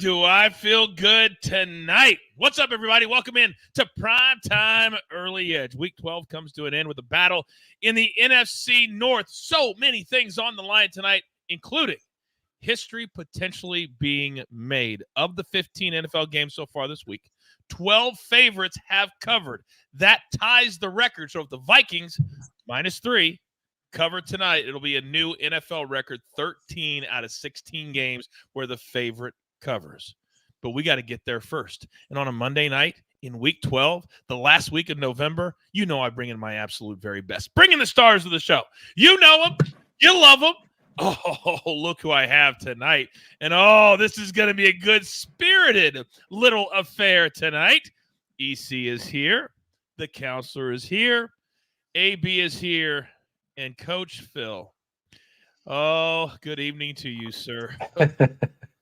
do I feel good tonight? What's up, everybody? Welcome in to Primetime Early Edge. Week 12 comes to an end with a battle in the NFC North. So many things on the line tonight, including history potentially being made. Of the 15 NFL games so far this week, 12 favorites have covered. That ties the record. So if the Vikings, -3, covered tonight, it'll be a new NFL record, 13 out of 16 games where the favorite covers. But we got to get there first. And on a Monday night in week 12, the last week of November, you know I bring in my absolute very best. Bring in the stars of the show. You know them. You love them. Oh, look who I have tonight. And, this is going to be a good-spirited little affair tonight. EC is here. The counselor is here. AB is here. And Coach Phil. Oh, good evening to you, sir.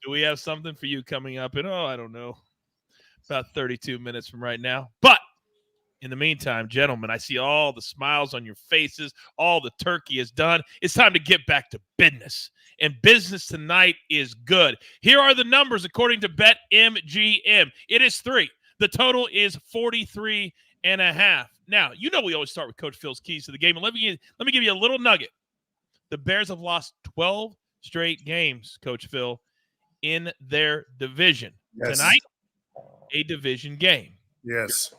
Do we have something for you coming up in, I don't know, about 32 minutes from right now? But in the meantime, gentlemen, I see all the smiles on your faces. All the turkey is done. It's time to get back to business. And business tonight is good. Here are the numbers according to BetMGM. It is 3. The total is 43.5. Now, you know we always start with Coach Phil's keys to the game. And let me give you a little nugget. The Bears have lost 12 straight games, Coach Phil, in their division. Yes. Tonight, a division game. Yes.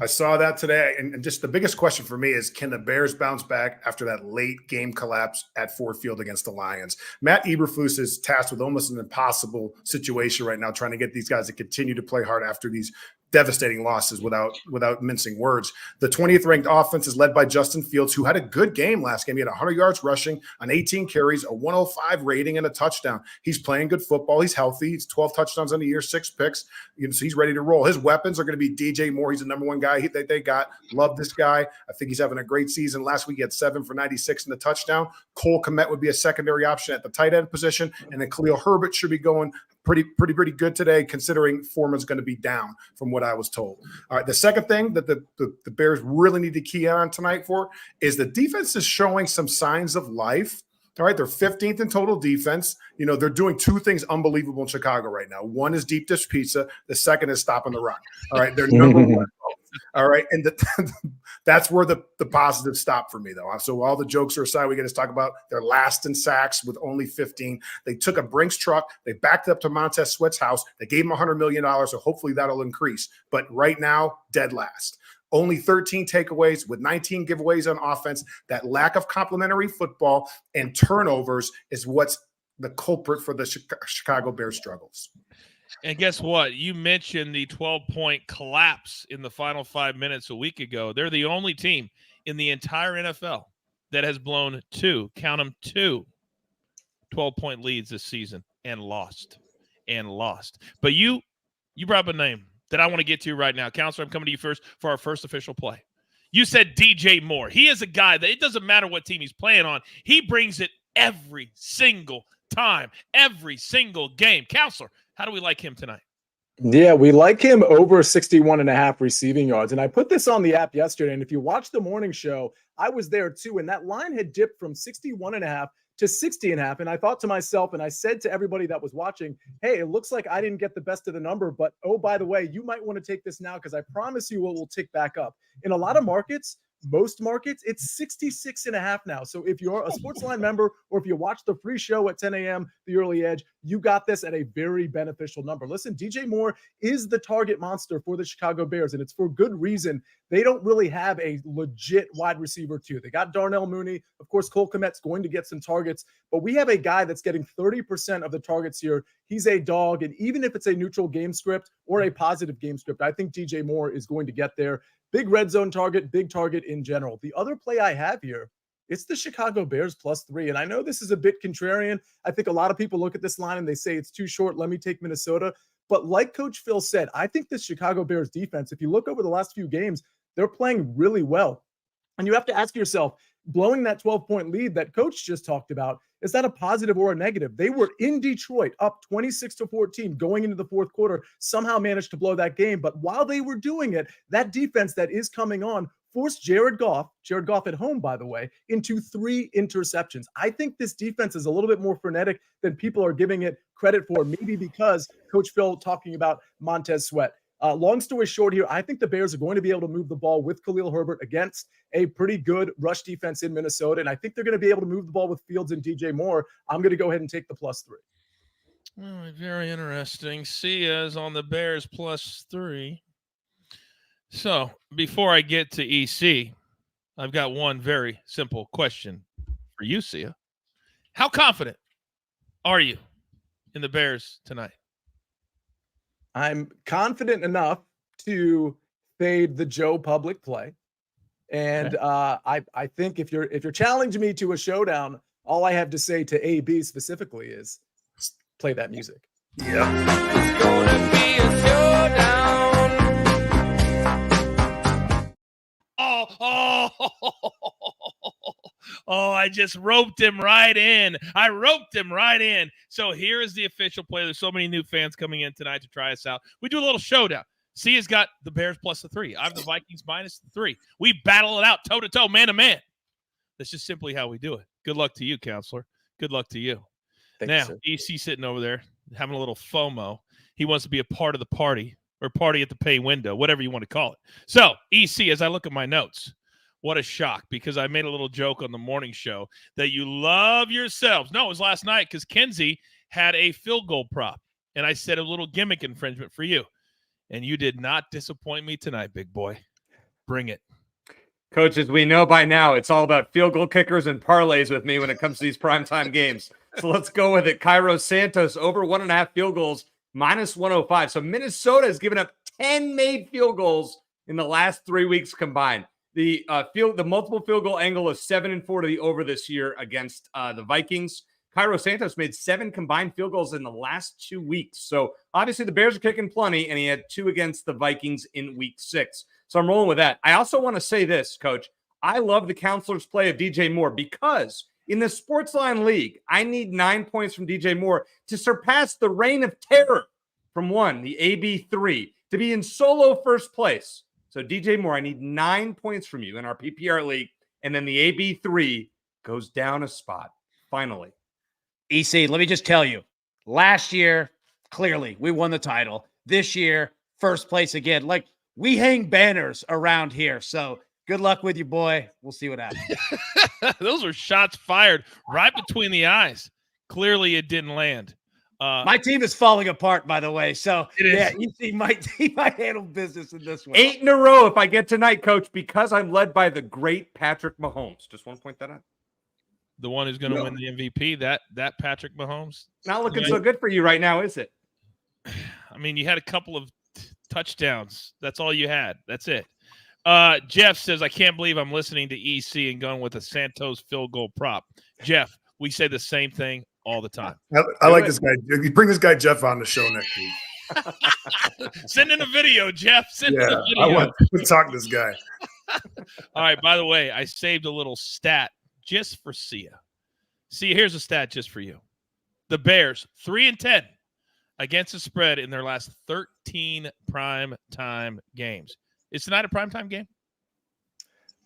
I saw that today. And just the biggest question for me is, can the Bears bounce back after that late game collapse at Ford Field against the Lions? Matt Eberflus is tasked with almost an impossible situation right now, trying to get these guys to continue to play hard after these devastating losses without mincing words. The 20th ranked offense is led by Justin Fields, who had a good game last game. He had 100 yards rushing on 18 carries, a 105 rating, and a touchdown. He's playing good football. He's healthy. He's 12 touchdowns on the year, 6 picks. So he's ready to roll. His weapons are going to be DJ Moore. He's the number one guy that they got. Love this guy. I think he's having a great season. Last week he had 7 for 96 in the touchdown. Cole Kmet would be a secondary option at the tight end position, and then Khalil Herbert should be going pretty good today, considering Foreman's going to be down from what I was told. All right, the second thing that the Bears really need to key on tonight for is the defense is showing some signs of life. All right, they're 15th in total defense. You know, they're doing 2 things unbelievable in Chicago right now. One is deep dish pizza. The second is stopping the run. All right, they're number one. All right, and that's where the positives stop for me, though. So all the jokes are aside, we got to talk about their last in sacks with only 15. They took a Brinks truck. They backed it up to Montez Sweat's house. They gave him $100 million, so hopefully that'll increase. But right now, dead last. Only 13 takeaways with 19 giveaways on offense. That lack of complementary football and turnovers is what's the culprit for the Chicago Bears struggles. And guess what? You mentioned the 12-point collapse in the final 5 minutes a week ago. They're the only team in the entire NFL that has blown 2 12-point leads this season and lost. But you brought up a name that I want to get to right now. Counselor, I'm coming to you first for our first official play. You said DJ Moore. He is a guy that it doesn't matter what team he's playing on. He brings it every single time, every single game. Counselor, how do we like him tonight? Yeah, we like him over 61.5 receiving yards. And I put this on the app yesterday. And if you watch the morning show, I was there too. And that line had dipped from 61.5 to 60.5. And I thought to myself, and I said to everybody that was watching, hey, it looks like I didn't get the best of the number. But, oh, by the way, you might want to take this now because I promise you it will tick back up. In a lot of markets, most markets, it's 66.5 now. So if you're a SportsLine member or if you watch the free show at 10 a.m., The Early Edge, you got this at a very beneficial number. Listen, DJ Moore is the target monster for the Chicago Bears, and it's for good reason. They don't really have a legit wide receiver, too. They got Darnell Mooney. Of course, Cole Kmet's going to get some targets, but we have a guy that's getting 30% of the targets here. He's a dog, and even if it's a neutral game script or a positive game script, I think DJ Moore is going to get there. Big red zone target, big target in general. The other play I have here, it's the Chicago Bears +3. And I know this is a bit contrarian. I think a lot of people look at this line and they say it's too short. Let me take Minnesota. But like Coach Phil said, I think this Chicago Bears defense, if you look over the last few games, they're playing really well. And you have to ask yourself, blowing that 12-point lead that Coach just talked about, is that a positive or a negative? They were in Detroit up 26-14 going into the fourth quarter, somehow managed to blow that game. But while they were doing it, that defense that is coming on forced Jared Goff at home, by the way, into 3 interceptions. I think this defense is a little bit more frenetic than people are giving it credit for, maybe because Coach Phil talking about Montez Sweat. Long story short here, I think the Bears are going to be able to move the ball with Khalil Herbert against a pretty good rush defense in Minnesota, and I think they're going to be able to move the ball with Fields and DJ Moore. I'm going to go ahead and take the +3. Oh, very interesting. Sia is on the Bears +3. So before I get to EC, I've got one very simple question for you, Sia. How confident are you in the Bears tonight? I'm confident enough to fade the Joe Public play. And I think if you're challenging me to a showdown, all I have to say to AB specifically is play that music. Yeah. It's gonna be a showdown. Oh, I just roped him right in. So here is the official play. There's so many new fans coming in tonight to try us out. We do a little showdown. Sia's got the Bears +3. I have the Vikings -3. We battle it out toe-to-toe, man-to-man. That's just simply how we do it. Good luck to you, counselor. Good luck to you. Thank you, EC sitting over there having a little FOMO. He wants to be a part of the party, or party at the pay window, whatever you want to call it. So, EC, as I look at my notes, what a shock, because I made a little joke on the morning show that you love yourselves. No, it was last night because Kenzie had a field goal prop, and I said a little gimmick infringement for you. And you did not disappoint me tonight, big boy. Bring it. Coach, as we know by now, it's all about field goal kickers and parlays with me when it comes to these primetime games. So let's go with it. Cairo Santos over 1.5 field goals, -105. So Minnesota has given up 10 made field goals in the last 3 weeks combined. The multiple field goal angle is 7-4 to the over this year against the Vikings. Cairo Santos made 7 combined field goals in the last 2 weeks. So obviously the Bears are kicking plenty, and he had 2 against the Vikings in week 6. So I'm rolling with that. I also want to say this, Coach. I love the counselor's play of DJ Moore because in the SportsLine League, I need 9 points from DJ Moore to surpass the reign of terror from the AB3, to be in solo first place. So DJ Moore, I need 9 points from you in our PPR league, and then the AB3 goes down a spot, finally. EC, let me just tell you, last year, clearly, we won the title. This year, first place again. Like, we hang banners around here. So good luck with you, boy. We'll see what happens. Those are shots fired right between the eyes. Clearly, it didn't land. My team is falling apart, by the way. So, it is. EC might handle business in this one. 8 in a row if I get tonight, Coach, because I'm led by the great Patrick Mahomes. Just want to point that out. The one who's going to win the MVP, that Patrick Mahomes. Not looking so good for you right now, is it? I mean, you had a couple of touchdowns. That's all you had. That's it. Jeff says, I can't believe I'm listening to EC and going with a Santos field goal prop. Jeff, we say the same thing all the time. I like this guy. You bring this guy Jeff on the show next week. Send in a video, Jeff. Send in a video. I want to talk to this guy. All right, by the way, I saved a little stat just for Sia. Sia, here's a stat just for you. The Bears, 3-10 against the spread in their last 13 prime time games. Is tonight a prime time game?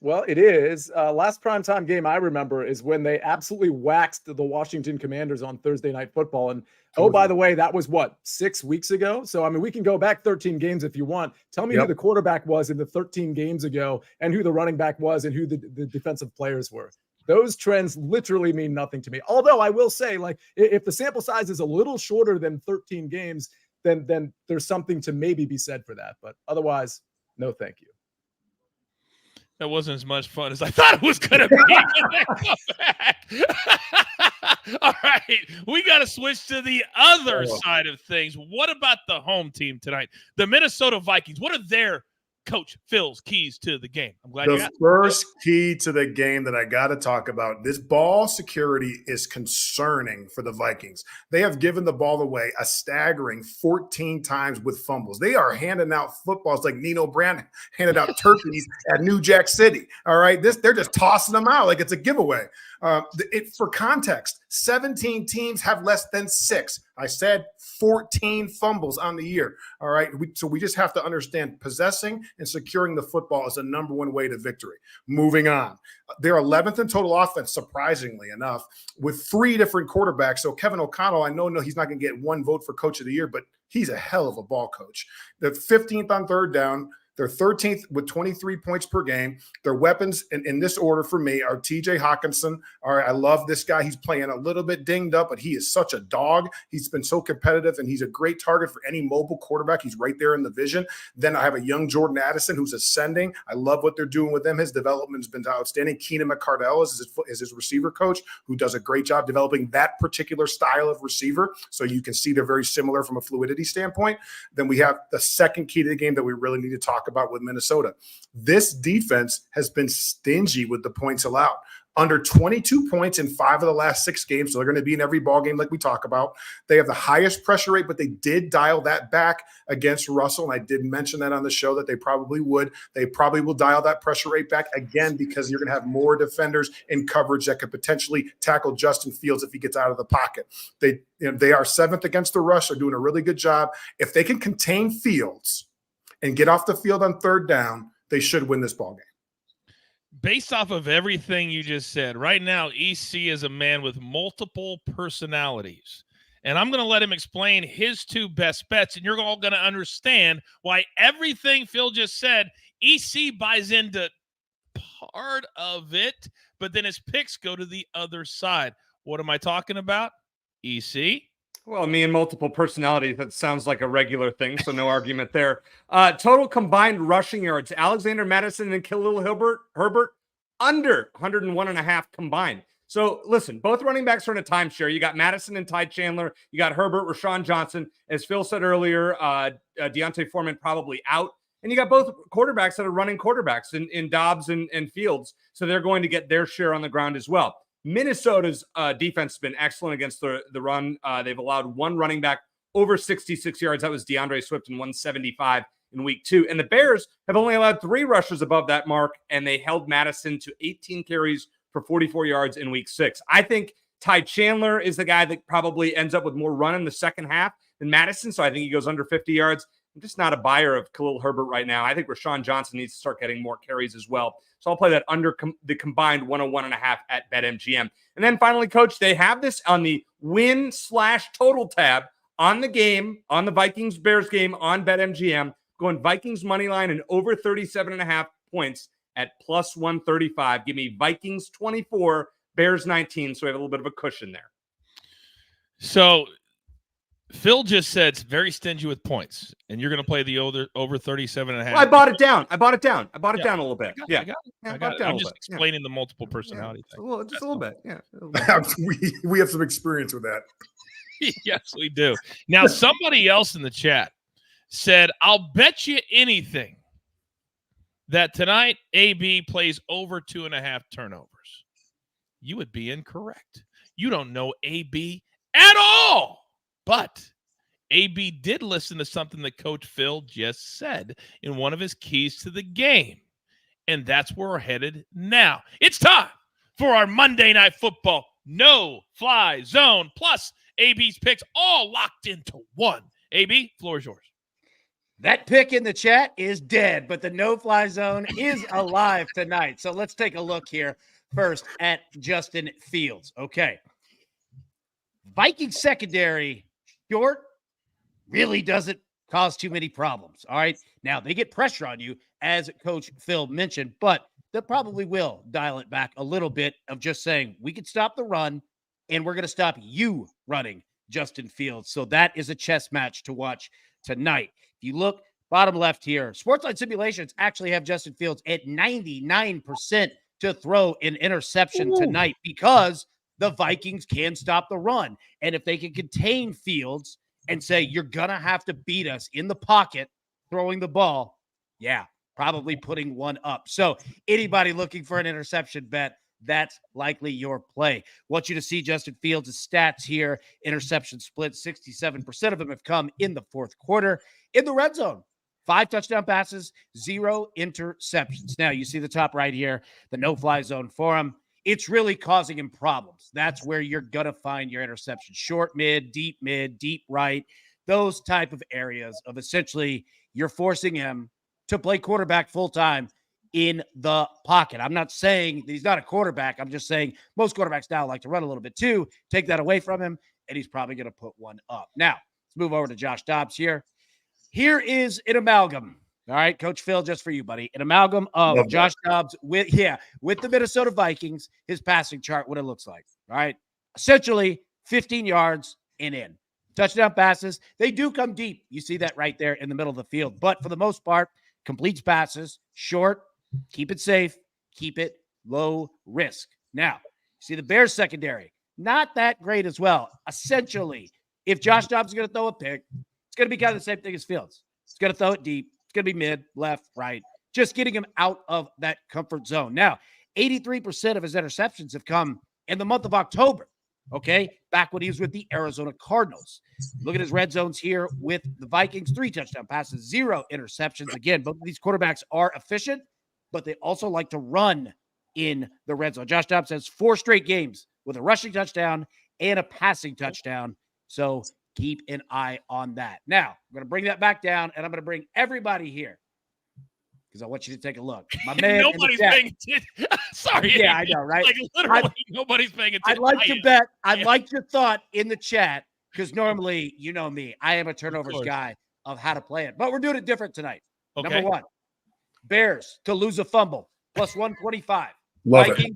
Well, it is. Last primetime game I remember is when they absolutely waxed the Washington Commanders on Thursday Night Football. And, oh, by the way, that was, 6 weeks ago? So, I mean, we can go back 13 games if you want. Tell me who the quarterback was in the 13 games ago and who the running back was and who the defensive players were. Those trends literally mean nothing to me. Although I will say, like, if the sample size is a little shorter than 13 games, then there's something to maybe be said for that. But otherwise, no thank you. That wasn't as much fun as I thought it was going to be. All right. We got to switch to the other side of things. What about the home team tonight? The Minnesota Vikings. What are their Coach Phil's keys to the game? I'm glad you got the first key to the game that I got to talk about. This ball security is concerning for the Vikings. They have given the ball away a staggering 14 times with fumbles. They are handing out footballs like Nino Brown handed out turkeys at New Jack City. All right, they're just tossing them out like it's a giveaway. For context, 17 teams have less than 6. I said 14 fumbles on the year. All right. So we just have to understand possessing and securing the football is the number one way to victory. Moving on. They're 11th in total offense, surprisingly enough, with 3 different quarterbacks. So Kevin O'Connell, I know he's not going to get 1 vote for coach of the year, but he's a hell of a ball coach. They're 15th on third down. They're 13th with 23 points per game. Their weapons in this order for me are TJ Hawkinson. All right, I love this guy. He's playing a little bit dinged up, but he is such a dog. He's been so competitive, and he's a great target for any mobile quarterback. He's right there in the vision. Then I have a young Jordan Addison who's ascending. I love what they're doing with him. His development has been outstanding. Keenan McCardell is his receiver coach, who does a great job developing that particular style of receiver. So you can see they're very similar from a fluidity standpoint. Then we have the second key to the game that we really need to talk about with Minnesota. This defense has been stingy with the points allowed. Under 22 points in 5 of the last 6 games, so they're going to be in every ball game like we talk about. They have the highest pressure rate, but they did dial that back against Russell, and I did mention that on the show that they probably would. They probably will dial that pressure rate back again because you're going to have more defenders in coverage that could potentially tackle Justin Fields if he gets out of the pocket. They are 7th against the rush. They're doing a really good job. If they can contain Fields and get off the field on third down, they should win this ball game. Based off of everything you just said, right now, EC is a man with multiple personalities. And I'm going to let him explain his 2 best bets, and you're all going to understand why everything Phil just said, EC buys into part of it, but then his picks go to the other side. What am I talking about? EC? Well, me and multiple personalities, that sounds like a regular thing, so no argument there. Total combined rushing yards, Alexander Madison and Khalil Herbert, under 101.5 combined. So listen, both running backs are in a timeshare. You got Madison and Ty Chandler. You got Herbert, Rashawn Johnson. As Phil said earlier, Deontay Foreman probably out. And you got both quarterbacks that are running quarterbacks in Dobbs and Fields. So they're going to get their share on the ground as well. Minnesota's defense has been excellent against the run. They've allowed 1 running back over 66 yards. That was DeAndre Swift in 175 in week 2. And the Bears have only allowed 3 rushers above that mark, and they held Madison to 18 carries for 44 yards in week 6. I think Ty Chandler is the guy that probably ends up with more run in the second half than Madison, so I think he goes under 50 yards. I'm just not a buyer of Khalil Herbert right now. I think Rashawn Johnson needs to start getting more carries as well. So I'll play that under the combined 101.5 at BetMGM. And then finally, Coach, they have this on the win/total tab on the game, on the Vikings-Bears game on BetMGM, going Vikings money line and over 37.5 points at plus 135. Give me Vikings 24, Bears 19, so we have a little bit of a cushion there. So Phil just said it's very stingy with points, and you're going to play the over 37.5. Well, I bought it down. I bought it down a little bit. I got it. I'm just explaining the multiple personality thing. Just a little bit. Yeah. We have some experience with that. Yes, we do. Now, somebody else in the chat said, I'll bet you anything that tonight AB plays over 2.5 turnovers. You would be incorrect. You don't know AB at all. But AB did listen to something that Coach Phil just said in one of his keys to the game. And that's where we're headed now. It's time for our Monday Night Football no-fly zone, plus AB's picks all locked into one. AB, floor is yours. That pick in the chat is dead, but the no-fly zone is alive tonight. So let's take a look here first at Justin Fields. Okay. Vikings secondary short really doesn't cause too many problems. All right. Now they get pressure on you, as Coach Phil mentioned, but they probably will dial it back a little bit of just saying we can stop the run and we're going to stop you running Justin Fields. So that is a chess match to watch tonight. If you look bottom left here, SportsLine simulations actually have Justin Fields at 99% to throw an interception tonight because the Vikings can stop the run. And if they can contain Fields and say, you're going to have to beat us in the pocket throwing the ball, yeah, probably putting one up. So anybody looking for an interception bet, that's likely your play. Want you to see Justin Fields' stats here. Interception split, 67% of them have come in the fourth quarter. In the red zone, 5 touchdown passes, 0 interceptions. Now, you see the top right here, the no-fly zone for him. it's really causing him problems. That's where you're going to find your interception. Short mid, deep right, those type of areas of essentially you're forcing him to play quarterback full-time in the pocket. I'm not saying that he's not a quarterback. I'm just saying most quarterbacks now like to run a little bit too. Take that away from him, and he's probably going to put one up. Now, let's move over to Josh Dobbs here. Here is an amalgam. All right, Coach Phil, just for you, buddy. An amalgam of Josh Dobbs with the Minnesota Vikings, his passing chart, what it looks like. All right, essentially 15 yards and in. Touchdown passes, they do come deep. You see that right there in the middle of the field. But for the most part, completes passes, short, keep it safe, keep it low risk. Now, see the Bears secondary, not that great as well. Essentially, if Josh Dobbs is going to throw a pick, it's going to be kind of the same thing as Fields. It's going to throw it deep. It's going to be mid, left, right, just getting him out of that comfort zone. Now, 83% of his interceptions have come in the month of October, okay? Back when he was with the Arizona Cardinals. Look at his red zones here with the Vikings, 3 touchdown passes, 0 interceptions. Again, both of these quarterbacks are efficient, but they also like to run in the red zone. Josh Dobbs has 4 straight games with a rushing touchdown and a passing touchdown. So keep an eye on that. Now, I'm going to bring that back down, and I'm going to bring everybody here because I want you to take a look. My man, nobody's paying attention. Sorry. Yeah, I know, right? Like literally, nobody's paying attention. I'd like to bet. I like your thought in the chat because normally, you know me, I am a turnovers guy of how to play it, but we're doing it different tonight. Okay. Number 1, Bears to lose a fumble, plus 125. Love it.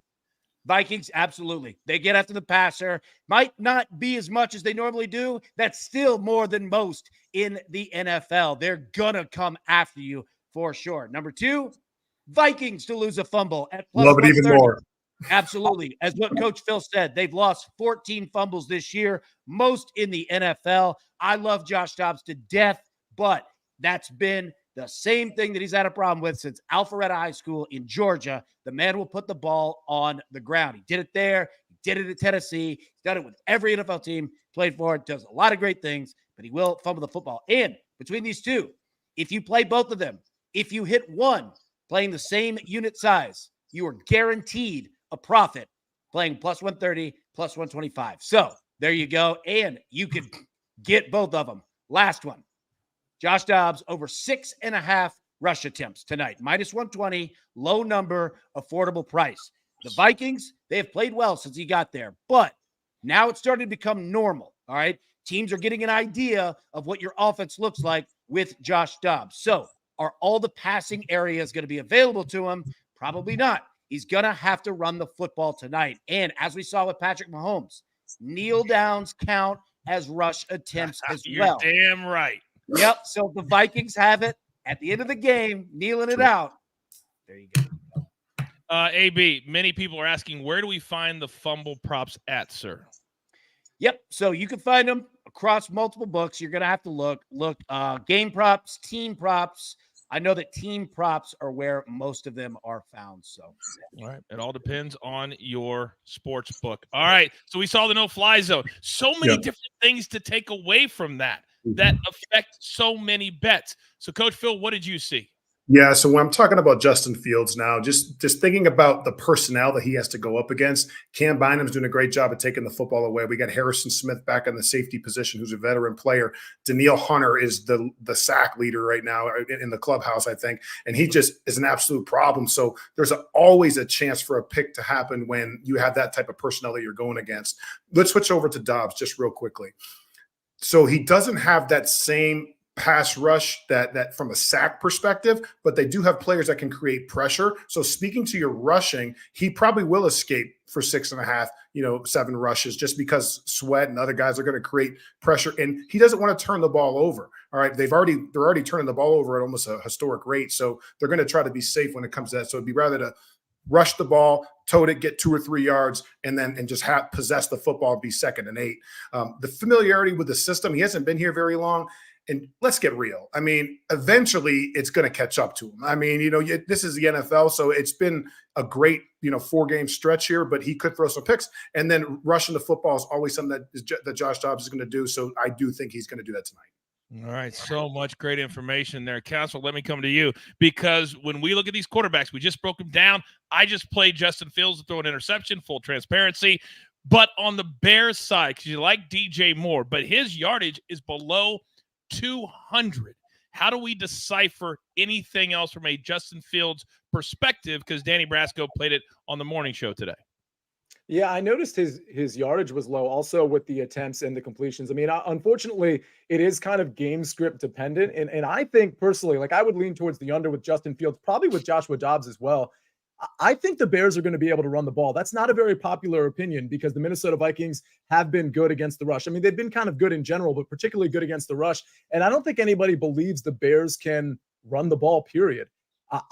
Vikings, absolutely. They get after the passer. Might not be as much as they normally do. That's still more than most in the NFL. They're going to come after you for sure. Number 2, Vikings to lose a fumble at plus Love it even more. Absolutely. As what Coach Phil said, they've lost 14 fumbles this year, most in the NFL. I love Josh Dobbs to death, but that's been the same thing that he's had a problem with since Alpharetta High School in Georgia. The man will put the ball on the ground. He did it there. He did it at Tennessee. He's done it with every NFL team played for. Does a lot of great things, but he will fumble the football. And between these two, if you play both of them, if you hit one playing the same unit size, you are guaranteed a profit playing plus 130, plus 125. So there you go. And you could get both of them. Last one. Josh Dobbs over 6.5 rush attempts tonight. Minus 120, low number, affordable price. The Vikings, they have played well since he got there, but now it's starting to become normal, all right? Teams are getting an idea of what your offense looks like with Josh Dobbs. So are all the passing areas going to be available to him? Probably not. He's going to have to run the football tonight. And as we saw with Patrick Mahomes, kneel downs count as rush attempts as well. You're damn right. Yep. So the Vikings have it at the end of the game, kneeling it out. There you go. AB, many people are asking, where do we find the fumble props at, sir? Yep. So you can find them across multiple books. You're going to have to look game props, team props. I know that team props are where most of them are found. So, all right. It all depends on your sports book. All right. So we saw the no-fly zone. So many different things to take away from that affect so many bets. So, Coach Phil, what did you see? Yeah, so when I'm talking about Justin Fields now, just thinking about the personnel that he has to go up against, Cam Bynum's doing a great job of taking the football away. We got Harrison Smith back in the safety position, who's a veteran player. Danielle Hunter is the sack leader right now in the clubhouse, I think, and he just is an absolute problem. So there's always a chance for a pick to happen when you have that type of personnel that you're going against. Let's switch over to Dobbs just real quickly. So he doesn't have that same pass rush that from a sack perspective, but they do have players that can create pressure. So speaking to your rushing, he probably will escape for 6.5, 7 rushes just because Sweat and other guys are going to create pressure. And he doesn't want to turn the ball over. All right. They're already turning the ball over at almost a historic rate. So they're going to try to be safe when it comes to that. So it'd be rather to rush the ball, tote it, get 2 or 3 yards, and just possess the football, be 2nd and 8. The familiarity with the system, he hasn't been here very long. And let's get real. I mean, eventually it's going to catch up to him. I mean, this is the NFL, so it's been a great, 4-game stretch here, but he could throw some picks. And then rushing the football is always something that Josh Dobbs is going to do. So I do think he's going to do that tonight. All right, so much great information there. Council, let me come to you, because when we look at these quarterbacks, we just broke them down. I just played Justin Fields to throw an interception, full transparency. But on the Bears side, because you like DJ Moore, but his yardage is below 200. How do we decipher anything else from a Justin Fields perspective? Because Danny Brasco played it on the morning show today. Yeah, I noticed his yardage was low also with the attempts and the completions. I mean, unfortunately, it is kind of game script dependent. And I think personally, like I would lean towards the under with Justin Fields, probably with Joshua Dobbs as well. I think the Bears are going to be able to run the ball. That's not a very popular opinion because the Minnesota Vikings have been good against the rush. I mean, they've been kind of good in general, but particularly good against the rush. And I don't think anybody believes the Bears can run the ball, period.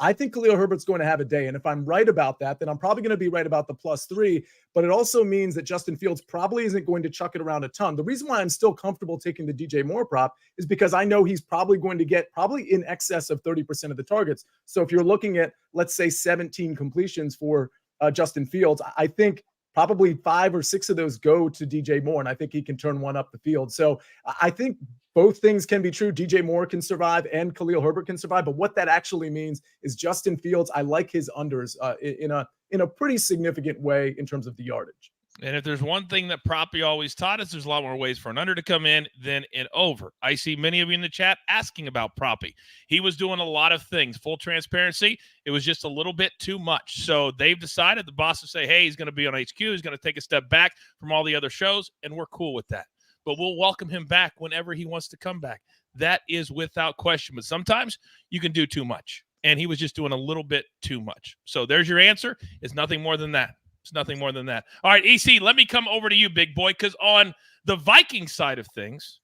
I think Khalil Herbert's going to have a day. And if I'm right about that, then I'm probably going to be right about the +3. But it also means that Justin Fields probably isn't going to chuck it around a ton. The reason why I'm still comfortable taking the DJ Moore prop is because I know he's probably going to get probably in excess of 30% of the targets. So if you're looking at, let's say, 17 completions for Justin Fields, I think probably 5 or 6 of those go to DJ Moore, and I think he can turn one up the field. So I think both things can be true. DJ Moore can survive and Khalil Herbert can survive. But what that actually means is Justin Fields, I like his unders in a pretty significant way in terms of the yardage. And if there's one thing that Proppy always taught us, there's a lot more ways for an under to come in than an over. I see many of you in the chat asking about Proppy. He was doing a lot of things. Full transparency, it was just a little bit too much. So they've decided, the bosses say, hey, he's going to be on HQ. He's going to take a step back from all the other shows, and we're cool with that. But we'll welcome him back whenever he wants to come back. That is without question. But sometimes you can do too much. And he was just doing a little bit too much. So there's your answer. It's nothing more than that. It's nothing more than that. All right, EC, let me come over to you, big boy, because on the Viking side of things,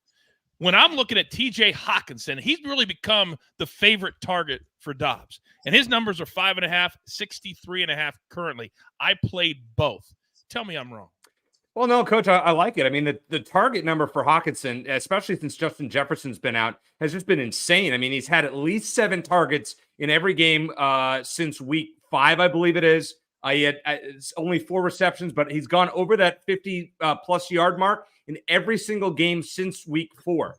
when I'm looking at TJ Hawkinson, he's really become the favorite target for Dobbs. And his numbers are 5.5, 63.5 currently. I played both. Tell me I'm wrong. Well, no, Coach, I like it. I mean, the target number for Hawkinson, especially since Justin Jefferson's been out, has just been insane. I mean, he's had at least 7 targets in every game since week 5, I believe it is. He had only 4 receptions, but he's gone over that 50-plus yard mark in every single game since week 4.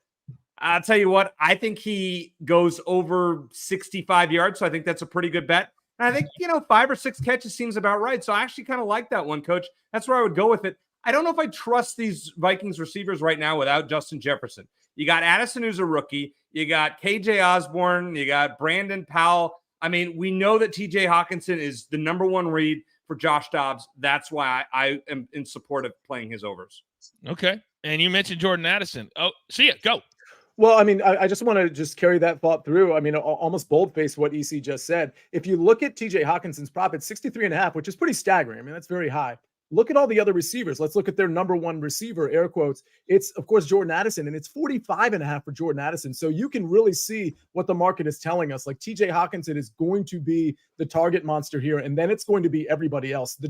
I'll tell you what, I think he goes over 65 yards, so I think that's a pretty good bet. And I think, 5 or 6 catches seems about right. So I actually kind of like that one, Coach. That's where I would go with it. I don't know if I trust these Vikings receivers right now without Justin Jefferson. You got Addison, who's a rookie. You got KJ Osborne. You got Brandon Powell. I mean, we know that TJ Hawkinson is the number 1 read for Josh Dobbs. That's why I am in support of playing his overs. Okay. And you mentioned Jordan Addison. Oh, see it. Go. Well, I mean, I just want to just carry that thought through. I mean, almost bold-faced what EC just said. If you look at TJ Hawkinson's prop at 63.5, which is pretty staggering. I mean, that's very high. Look at all the other receivers. Let's look at their number 1 receiver, air quotes. It's, of course, Jordan Addison, and it's 45.5 for Jordan Addison. So you can really see what the market is telling us. Like, TJ Hawkinson is going to be the target monster here, and then it's going to be everybody else.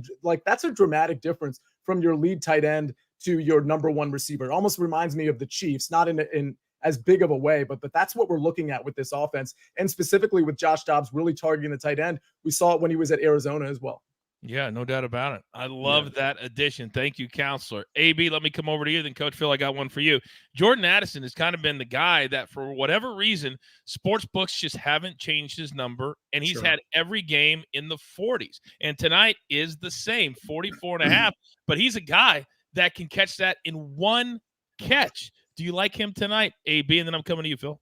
That's a dramatic difference from your lead tight end to your number 1 receiver. It almost reminds me of the Chiefs, not in as big of a way, but that's what we're looking at with this offense, and specifically with Josh Dobbs really targeting the tight end. We saw it when he was at Arizona as well. Yeah, no doubt about it. I love that addition. Thank you, Counselor. AB, let me come over to you. Then, Coach Phil, I got one for you. Jordan Addison has kind of been the guy that, for whatever reason, sports books just haven't changed his number, and he's had every game in the 40s. And tonight is the same, 44.5. But he's a guy that can catch that in 1 catch. Do you like him tonight, AB? And then I'm coming to you, Phil.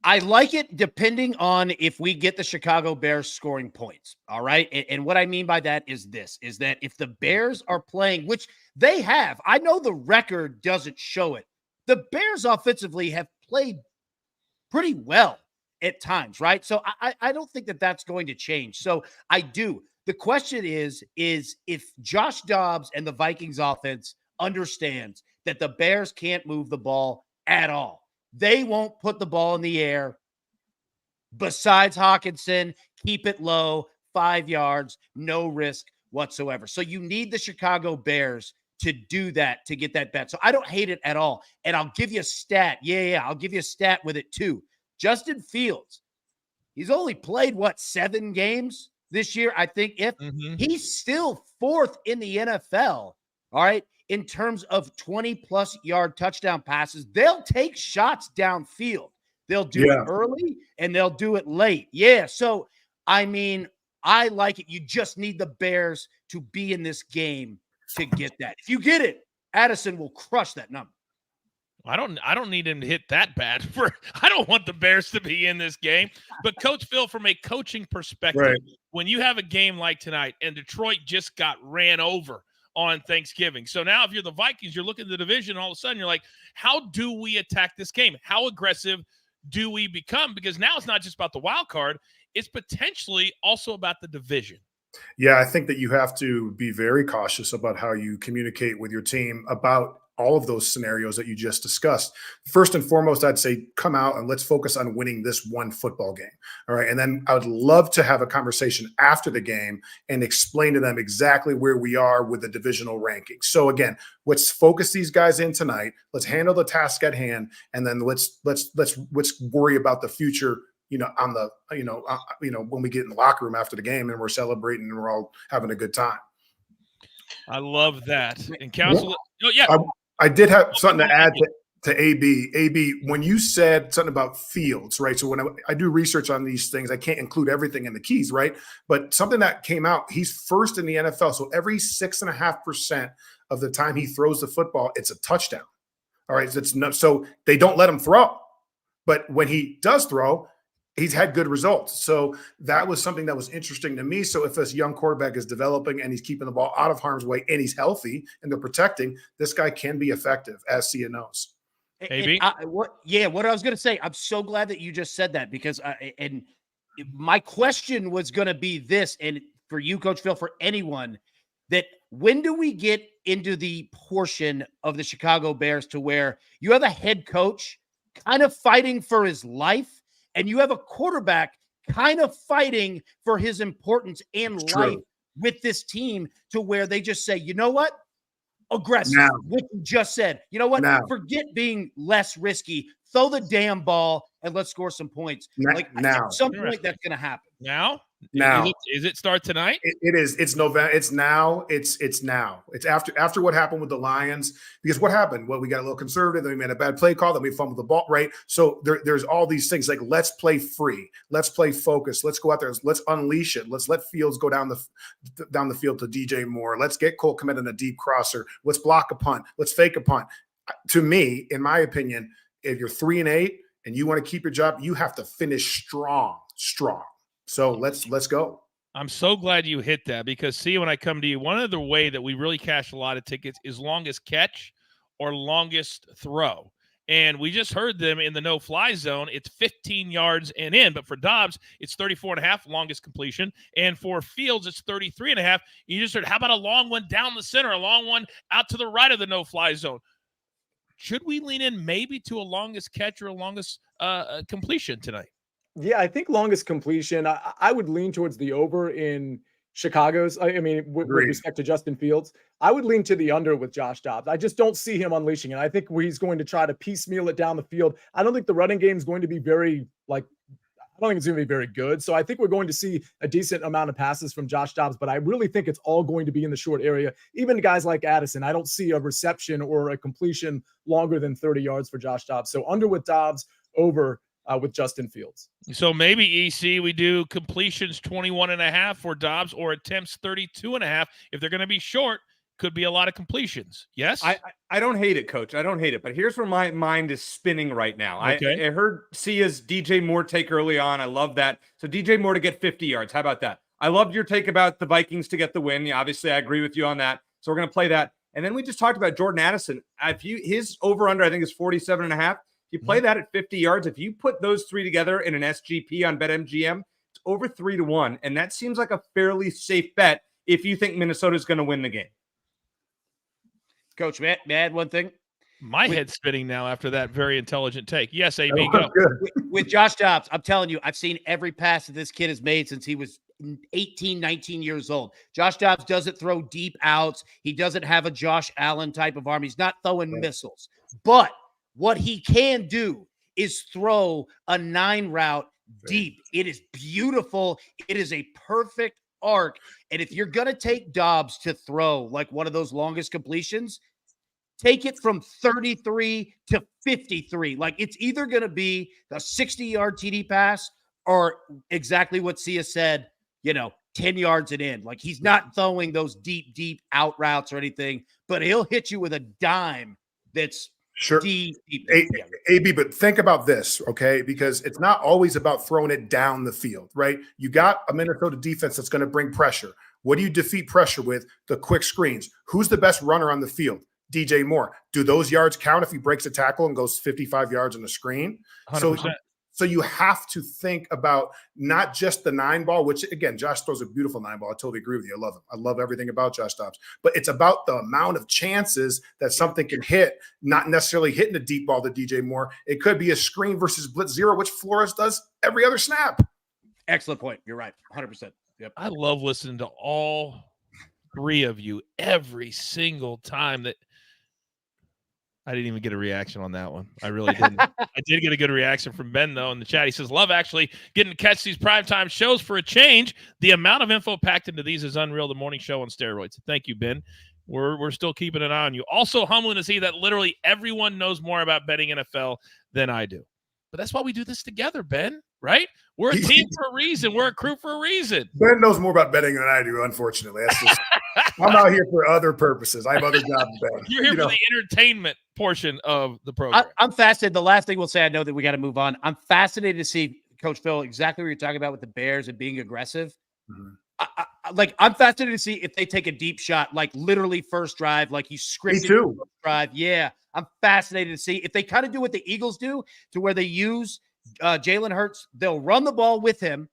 I like it depending on if we get the Chicago Bears scoring points. All right. And what I mean by that is that if the Bears are playing, which they have, I know the record doesn't show it. The Bears offensively have played pretty well at times, right? So I don't think that that's going to change. So I do. The question is if Josh Dobbs and the Vikings offense understands that the Bears can't move the ball at all. They won't put the ball in the air. Besides Hawkinson, keep it low, 5 yards, no risk whatsoever. So you need the Chicago Bears to do that, to get that bet. So I don't hate it at all. And I'll give you a stat. Yeah, I'll give you a stat with it too. Justin Fields, he's only played, 7 games this year? I think he's still 4th in the NFL, all right, in terms of 20-plus yard touchdown passes. They'll take shots downfield. They'll do it early and they'll do it late. Yeah. So, I mean, I like it. You just need the Bears to be in this game to get that. If you get it, Addison will crush that number. I don't need him to hit that bad. I don't want the Bears to be in this game. But Coach Phil, from a coaching perspective, when you have a game like tonight and Detroit just got ran over on Thanksgiving. So now if you're the Vikings, you're looking at the division, all of a sudden you're like, how do we attack this game? How aggressive do we become? Because now it's not just about the wild card. It's potentially also about the division. Yeah, I think that you have to be very cautious about how you communicate with your team about all of those scenarios that you just discussed. First and foremost, I'd say come out and let's focus on winning this one football game. All right. And then I would love to have a conversation after the game and explain to them exactly where we are with the divisional rankings. So again, let's focus these guys in tonight. Let's handle the task at hand. And then let's worry about the future, on the, when we get in the locker room after the game and we're celebrating and we're all having a good time. I love that. And counsel, I did have something to add to AB. AB, when you said something about Fields, right? So when I do research on these things, I can't include everything in the keys, right? But something that came out, he's first in the NFL. So every 6.5% of the time he throws the football, it's a touchdown. All right. So they don't let him throw. But when he does throw, he's had good results. So that was something that was interesting to me. So if this young quarterback is developing and he's keeping the ball out of harm's way and he's healthy and they're protecting, this guy can be effective, as Sia knows. Maybe. What I was going to say, I'm so glad that you just said that because and my question was going to be this, and for you, Coach Phil, for anyone, that when do we get into the portion of the Chicago Bears to where you have a head coach kind of fighting for his life and you have a quarterback kind of fighting for his importance and life with this team to where they just say, you know what? Aggressive. Now. What you just said. You know what? Now. Forget being less risky. Throw the damn ball and let's score some points. At some point that's going to happen. Now? Now. Is it start tonight? It is. It's November. It's now. It's now. It's after what happened with the Lions. Because what happened? Well, we got a little conservative. Then we made a bad play call. Then we fumbled the ball. Right. So there's all these things like let's play free. Let's play focus. Let's go out there. Let's unleash it. Let's let Fields go down the field to DJ Moore. Let's get Cole Kmet in a deep crosser. Let's block a punt. Let's fake a punt. To me, in my opinion, if you're 3-8 and you want to keep your job, you have to finish strong. So let's go. I'm so glad you hit that because, see, when I come to you, one other way that we really cash a lot of tickets is longest catch or longest throw. And we just heard them in the no-fly zone. It's 15 yards and in. But for Dobbs, it's 34.5, longest completion. And for Fields, it's 33.5. You just heard, how about a long one down the center, a long one out to the right of the no-fly zone? Should we lean in maybe to a longest catch or a longest completion tonight? Yeah, I think longest completion. I would lean towards the over in Chicago's. I mean, with respect to Justin Fields, I would lean to the under with Josh Dobbs. I just don't see him unleashing it. I think he's going to try to piecemeal it down the field. I don't think the running game is going to be very I don't think it's going to be very good. So I think we're going to see a decent amount of passes from Josh Dobbs, but I really think it's all going to be in the short area. Even guys like Addison, I don't see a reception or a completion longer than 30 yards for Josh Dobbs. So under with Dobbs, over with Justin Fields. So maybe, EC, we do completions 21.5 for Dobbs or attempts 32.5. If they're going to be short, could be a lot of completions. Yes? I don't hate it, Coach. I don't hate it. But here's where my mind is spinning right now. Okay. I heard Sia's DJ Moore take early on. I love that. So DJ Moore to get 50 yards. How about that? I loved your take about the Vikings to get the win. Yeah, obviously, I agree with you on that. So we're going to play that. And then we just talked about Jordan Addison. His over-under, I think, is 47.5. If you play that at 50 yards, if you put those three together in an SGP on BetMGM, it's over 3-1. And that seems like a fairly safe bet if you think Minnesota is going to win the game. Coach, may I add one thing? My head's spinning now after that very intelligent take. Yes, AB, go. With Josh Dobbs, I'm telling you, I've seen every pass that this kid has made since he was 18, 19 years old. Josh Dobbs doesn't throw deep outs. He doesn't have a Josh Allen type of arm. He's not throwing missiles. But what he can do is throw a 9 route deep. It is beautiful. It is a perfect arc. And if you're going to take Dobbs to throw like one of those longest completions, take it from 33 to 53. Like, it's either going to be a 60-yard TD pass or exactly what Sia said, 10 yards and in. Like, he's not throwing those deep out routes or anything, but he'll hit you with a dime that's Sure. deep. AB, but think about this, okay? Because it's not always about throwing it down the field, right? You got a Minnesota defense that's going to bring pressure. What do you defeat pressure with? The quick screens. Who's the best runner on the field? DJ Moore. Do those yards count if he breaks a tackle and goes 55 yards on the screen? 100%. So you have to think about not just the 9-ball, which, again, Josh throws a beautiful 9-ball. I totally agree with you. I love him. I love everything about Josh Dobbs. But it's about the amount of chances that something can hit, not necessarily hitting a deep ball to DJ Moore. It could be a screen versus blitz zero, which Flores does every other snap. Excellent point. You're right. 100%. Yep. I love listening to all three of you every single time that I didn't even get a reaction on that one. I really didn't. I did get a good reaction from Ben, though, in the chat. He says, love actually getting to catch these primetime shows for a change. The amount of info packed into these is unreal. The morning show on steroids. Thank you, Ben. We're still keeping an eye on you. Also humbling to see that literally everyone knows more about betting NFL than I do. But that's why we do this together, Ben, right? We're a team for a reason. We're a crew for a reason. Ben knows more about betting than I do, unfortunately. That's just, I'm out here for other purposes. I have other jobs, Ben. You're here for the entertainment portion of the program. I'm fascinated. The last thing we'll say, I know that we got to move on. I'm fascinated to see, Coach Phil, exactly what you're talking about with the Bears and being aggressive. Mm-hmm. I'm fascinated to see if they take a deep shot, like literally first drive, like he's scripted. Me too. First drive. Yeah. I'm fascinated to see if they kind of do what the Eagles do, to where they use Jalen Hurts. They'll run the ball with him,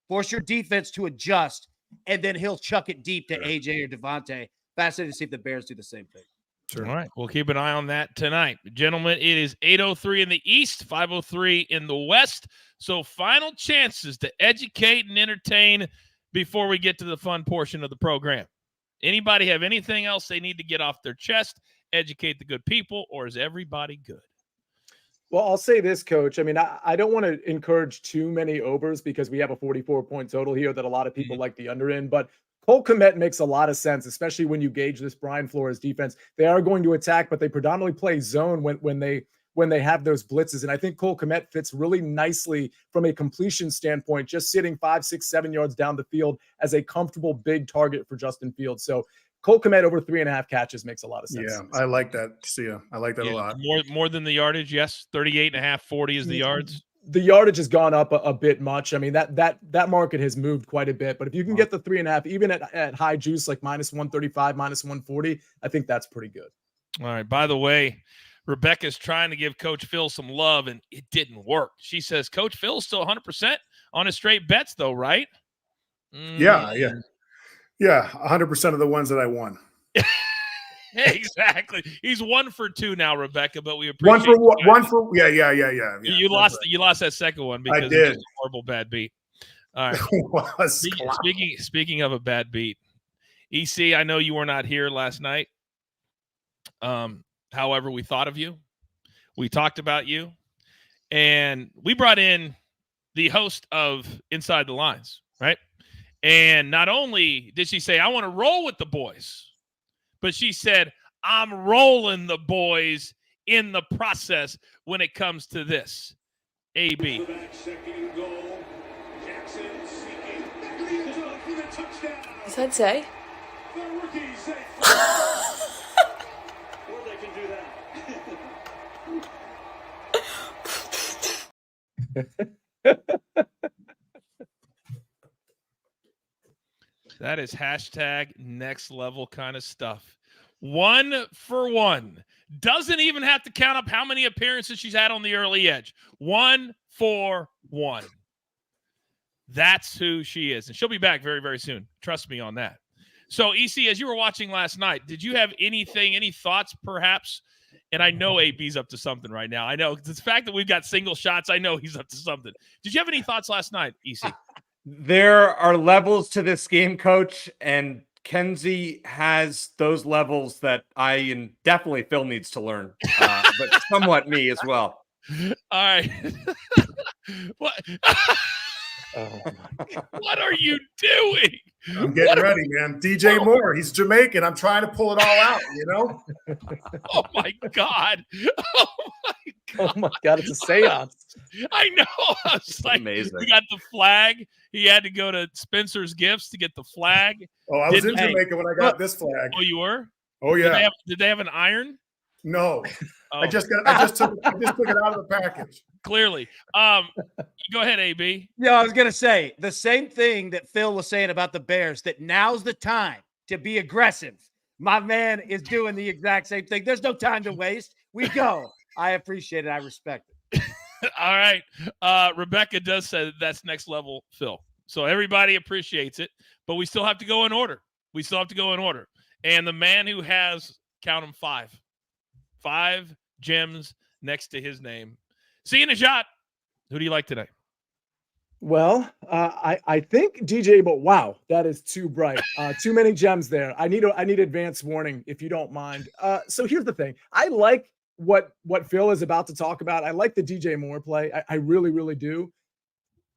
force your defense to adjust, and then he'll chuck it deep to AJ or Devontae. Fascinated to see if the Bears do the same thing. Sure. All right. We'll keep an eye on that tonight. Gentlemen, it is 8:03 in the East, 5:03 in the West. So final chances to educate and entertain before we get to the fun portion of the program. Anybody have anything else they need to get off their chest, educate the good people, or is everybody good? Well, I'll say this, Coach. I mean, I don't want to encourage too many overs because we have a 44-point total here that a lot of people like the under in. But Cole Kmet makes a lot of sense, especially when you gauge this Brian Flores defense. They are going to attack, but they predominantly play zone when they have those blitzes. And I think Cole Kmet fits really nicely from a completion standpoint, just sitting 5, 6, 7 yards down the field as a comfortable big target for Justin Fields. So Cole Kmet over 3.5 catches makes a lot of sense. Yeah, I like that. See, I like that a lot. More than the yardage, yes. 38.5, 40 is the yards. The yardage has gone up a bit much. I mean, that market has moved quite a bit. But if you can get the 3.5, even at high juice, like -135, -140, I think that's pretty good. All right. By the way, Rebecca's trying to give Coach Phil some love, and it didn't work. She says, Coach Phil's still 100% on his straight bets, though, right? Yeah, 100% of the ones that I won. Exactly. He's 1 for 2 now, Rebecca, but we appreciate Yeah. You lost that second one because it was a horrible bad beat. All right. Speaking of a bad beat, EC, I know you were not here last night. However, we thought of you. We talked about you. And we brought in the host of Inside the Lines, right? And not only did she say, I want to roll with the boys, but she said, I'm rolling the boys in the process when it comes to this. AB. Does that say? That is hashtag next level kind of stuff. 1 for 1. Doesn't even have to count up how many appearances she's had on the early edge. 1 for 1. That's who she is. And she'll be back very, very soon. Trust me on that. So, EC, as you were watching last night, did you have any thoughts perhaps? And I know AB's up to something right now. I know the fact that we've got single shots, I know he's up to something. Did you have any thoughts last night, EC? There are levels to this game, Coach, and Kenzie has those levels that I and definitely Phil needs to learn, but somewhat me as well. All right. What? Oh my God. What are you doing? I'm getting ready, man. DJ Moore, he's Jamaican. I'm trying to pull it all out, you know? Oh, my God. Oh, my God. Oh my God, it's a seance. I know. I was like, amazing. we got the flag. He had to go to Spencer's Gifts to get the flag. Oh, I was in Hey, Jamaica when I got this flag. Oh, you were? Oh, yeah. Did they have an iron? No. Oh, I just took it out of the package. clearly. Go ahead, AB. Yeah, I was going to say the same thing that Phil was saying about the Bears, that now's the time to be aggressive. My man is doing the exact same thing. There's no time to waste. We go. I appreciate it. I respect it. All right. Rebecca does say that's next level, Phil. So everybody appreciates it, but we still have to go in order. And the man who has, count them, 5 gems next to his name. See you in a shot. Who do you like today? Well, I think DJ, but wow, that is too bright. Too many gems there. I need advance warning if you don't mind. So here's the thing. I like what Phil is about to talk about. I like the DJ Moore play. I really, really do.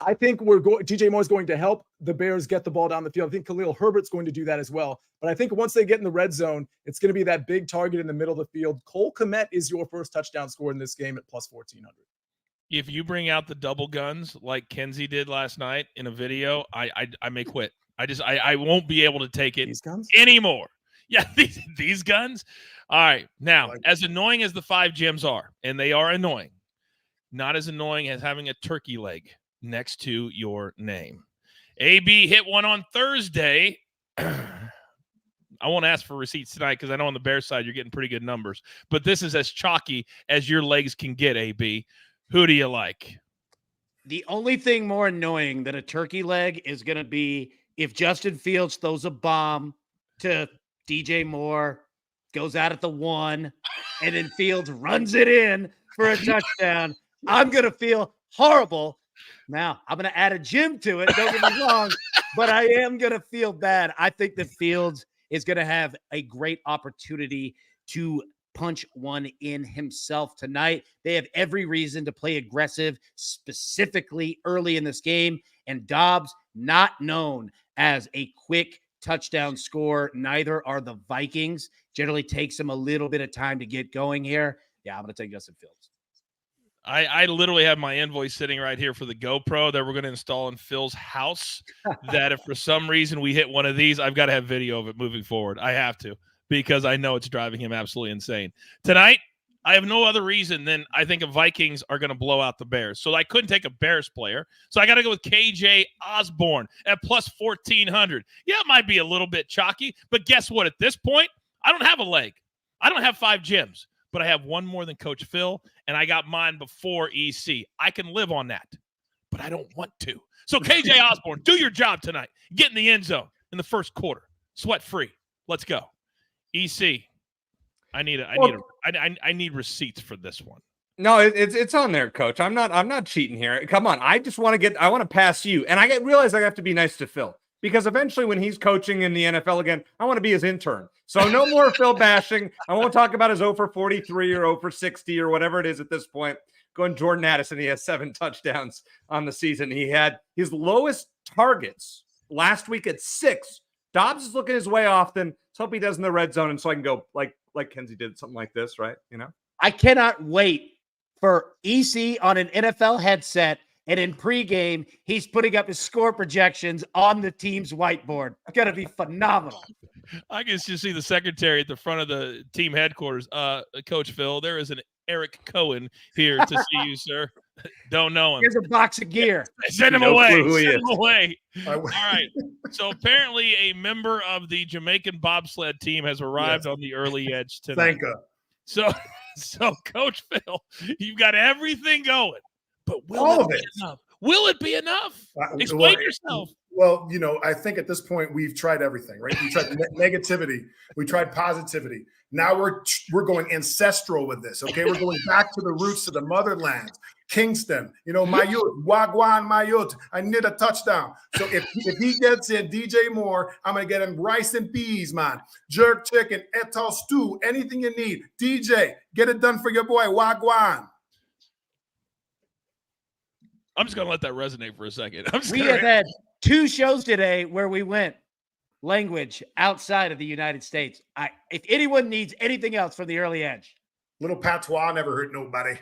I think DJ Moore is going to help the Bears get the ball down the field. I think Khalil Herbert's going to do that as well. But I think once they get in the red zone, it's going to be that big target in the middle of the field. Cole Kmet is your first touchdown scorer in this game at plus 1,400. If you bring out the double guns like Kenzie did last night in a video, I may quit. I won't be able to take it These guns anymore. Yeah, these guns. All right. Now, as annoying as the 5 gems are, and they are annoying, not as annoying as having a turkey leg next to your name. AB hit one on Thursday. I won't ask for receipts tonight because I know on the Bears side you're getting pretty good numbers. But this is as chalky as your legs can get, AB. Who do you like? The only thing more annoying than a turkey leg is going to be if Justin Fields throws a bomb to DJ Moore, goes out at the 1, and then Fields runs it in for a touchdown. I'm going to feel horrible. Now, I'm going to add a gym to it. Don't get me wrong, but I am going to feel bad. I think that Fields is going to have a great opportunity to punch one in himself tonight. They have every reason to play aggressive, specifically early in this game. And Dobbs, not known as a quick touchdown scorer. Neither are the Vikings. Generally takes them a little bit of time to get going here. Yeah, I'm going to take Justin Fields. I literally have my invoice sitting right here for the GoPro that we're going to install in Phil's house, that if for some reason we hit one of these, I've got to have video of it moving forward. I have to, because I know it's driving him absolutely insane. Tonight, I have no other reason than I think the Vikings are going to blow out the Bears. So I couldn't take a Bears player. So I got to go with KJ Osborne at plus 1,400. Yeah, it might be a little bit chalky, but guess what? At this point, I don't have a leg. I don't have 5 gems, but I have one more than Coach Phil, and I got mine before EC. I can live on that, but I don't want to. So KJ Osborne, do your job tonight. Get in the end zone in the first quarter. Sweat free. Let's go. EC. I need receipts for this one. No, it's on there, Coach. I'm not cheating here. Come on. I want to pass you. And realize I have to be nice to Phil, because eventually when he's coaching in the NFL again, I want to be his intern. So no more Phil bashing. I won't talk about his 0 for 43 or 0 for 60 or whatever it is at this point. Going Jordan Addison, he has 7 touchdowns on the season. He had his lowest targets last week at 6. Dobbs is looking his way often. Let's hope he does in the red zone, and so I can go like Kenzie did, something like this, right? You know, I cannot wait for EC on an NFL headset, and in pregame, he's putting up his score projections on the team's whiteboard. It's going to be phenomenal. I can just see the secretary at the front of the team headquarters. Coach Phil, there is an Eric Cohen here to see you, sir. Don't know him. Here's a box of gear. Send him No away. clue who he Send him is. away. All right. So apparently a member of the Jamaican bobsled team has arrived on the early edge tonight. Thank you. So Coach Phil, you've got everything going, but will All it of be it. enough? Will it be enough? Well, Explain yourself. Well, I think at this point we've tried everything, right? We tried negativity, we tried positivity. Now we're going ancestral with this. Okay, we're going back to the roots, to the motherland, Kingston. My youth, Wagwan, my youth. I need a touchdown. So if he gets in DJ Moore, I'm gonna get him rice and peas, man, jerk chicken, etal stew, anything you need. DJ, get it done for your boy, Wagwan. I'm just gonna let that resonate for a second. We have had 2 shows today where we went language outside of the United States. If anyone needs anything else from the early edge. Little patois never hurt nobody.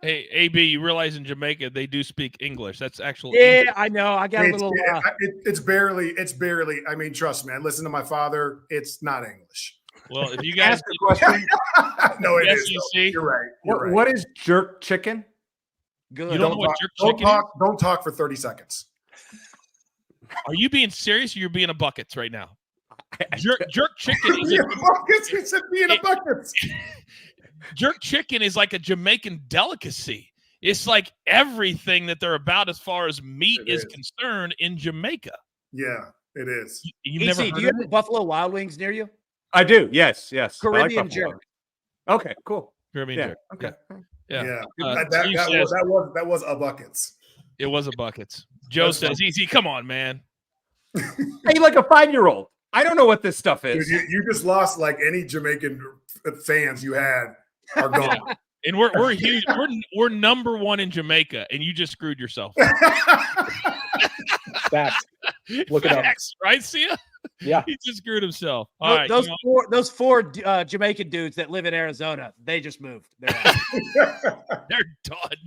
Hey, AB, you realize in Jamaica they do speak English. That's actual Yeah, English. I know. I got a little. It's barely. I mean, trust me. I listen to my father. It's not English. Well, if you guys Ask a question. No, it Yes, is. you though. see? You're right. You're right. What is jerk chicken? Good. You don't know what jerk Don't chicken is? Don't talk for 30 seconds. Are you being serious or you're being a buckets right now? Jerk chicken is Being a buckets. He said being a buckets. jerk chicken is like a Jamaican delicacy. It's like everything that they're about as far as meat is concerned in Jamaica. Yeah, it is. You've never heard do you of have it? Buffalo Wild Wings near you? I do. Yes. I like Caribbean buffalo. jerk. Okay, cool. Caribbean Yeah. jerk. Okay. Yeah. That was a buckets. It was a buckets. Joe That's says, funny. "Easy, come on, man." Hey, like a 5-year-old. I don't know what this stuff Dude, is. you just lost like any Jamaican fans you had are gone. And we're huge. We're number one in Jamaica, and you just screwed yourself. Fact. Look it up. Facts, right? See ya? Yeah. He just screwed himself. All right, Those four Jamaican dudes that live in Arizona, they just moved. They're out. they're done.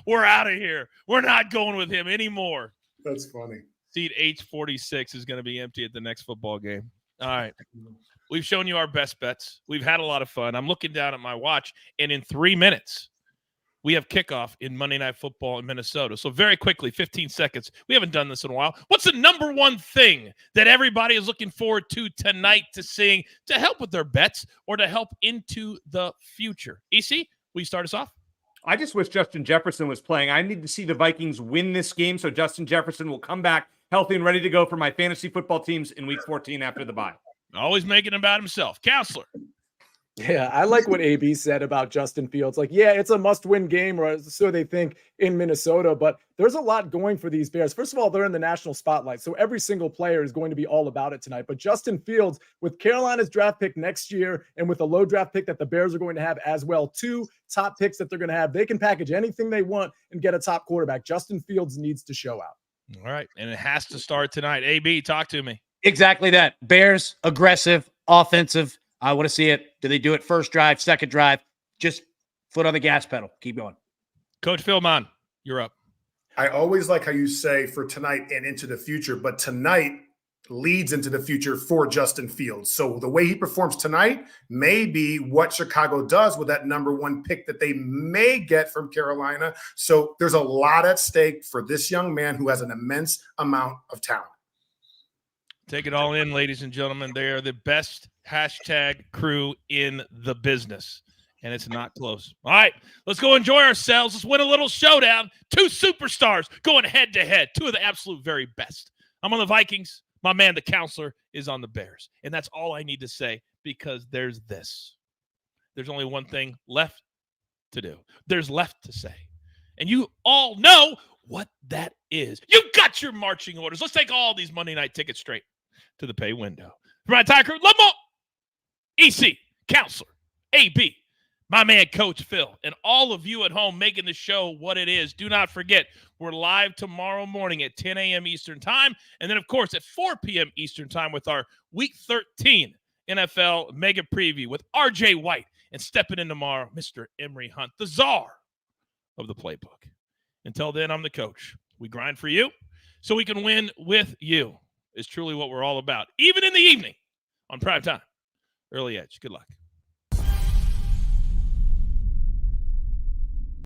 We're out of here. We're not going with him anymore. That's funny. Seat H46 is going to be empty at the next football game. All right. We've shown you our best bets. We've had a lot of fun. I'm looking down at my watch, and in 3 minutes, we have kickoff in Monday Night Football in Minnesota. So very quickly, 15 seconds. We haven't done this in a while. What's the number one thing that everybody is looking forward to tonight to seeing to help with their bets or to help into the future? EC, will you start us off? I just wish Justin Jefferson was playing. I need to see the Vikings win this game so Justin Jefferson will come back healthy and ready to go for my fantasy football teams in week 14 after the bye. Always making it about himself. Counselor. Yeah, I like what AB said about Justin Fields. Like, yeah, it's a must-win game, or so they think in Minnesota, but there's a lot going for these Bears. First of all, they're in the national spotlight, so every single player is going to be all about it tonight. But Justin Fields, with Carolina's draft pick next year and with a low draft pick that the Bears are going to have as well, 2 top picks that they're going to have, they can package anything they want and get a top quarterback. Justin Fields needs to show out. All right, and it has to start tonight. AB, talk to me. Exactly that. Bears, aggressive, offensive. I want to see it. Do they do it first drive, second drive? Just foot on the gas pedal. Keep going. Coach Philmon, you're up. I always like how you say for tonight and into the future, but tonight leads into the future for Justin Fields. So the way he performs tonight may be what Chicago does with that number 1 pick that they may get from Carolina. So there's a lot at stake for this young man who has an immense amount of talent. Take it all in, ladies and gentlemen. They are the best hashtag crew in the business, and it's not close. All right, let's go enjoy ourselves. Let's win a little showdown. 2 superstars going head-to-head, 2 of the absolute very best. I'm on the Vikings. My man, the counselor, is on the Bears, and that's all I need to say because there's this. There's only one thing left to do. There's left to say, and you all know what that is. You got your marching orders. Let's take all these Monday night tickets straight to the pay window. For my entire crew, Lamont, EC, Counselor, AB, my man, Coach Phil, and all of you at home making the show what it is. Do not forget, we're live tomorrow morning at 10 a.m. Eastern Time, and then, of course, at 4 p.m. Eastern Time with our Week 13 NFL Mega Preview with R.J. White, and stepping in tomorrow, Mr. Emery Hunt, the czar of the playbook. Until then, I'm the coach. We grind for you so we can win with you. Is truly what we're all about, even in the evening on Primetime Early Edge. Good luck.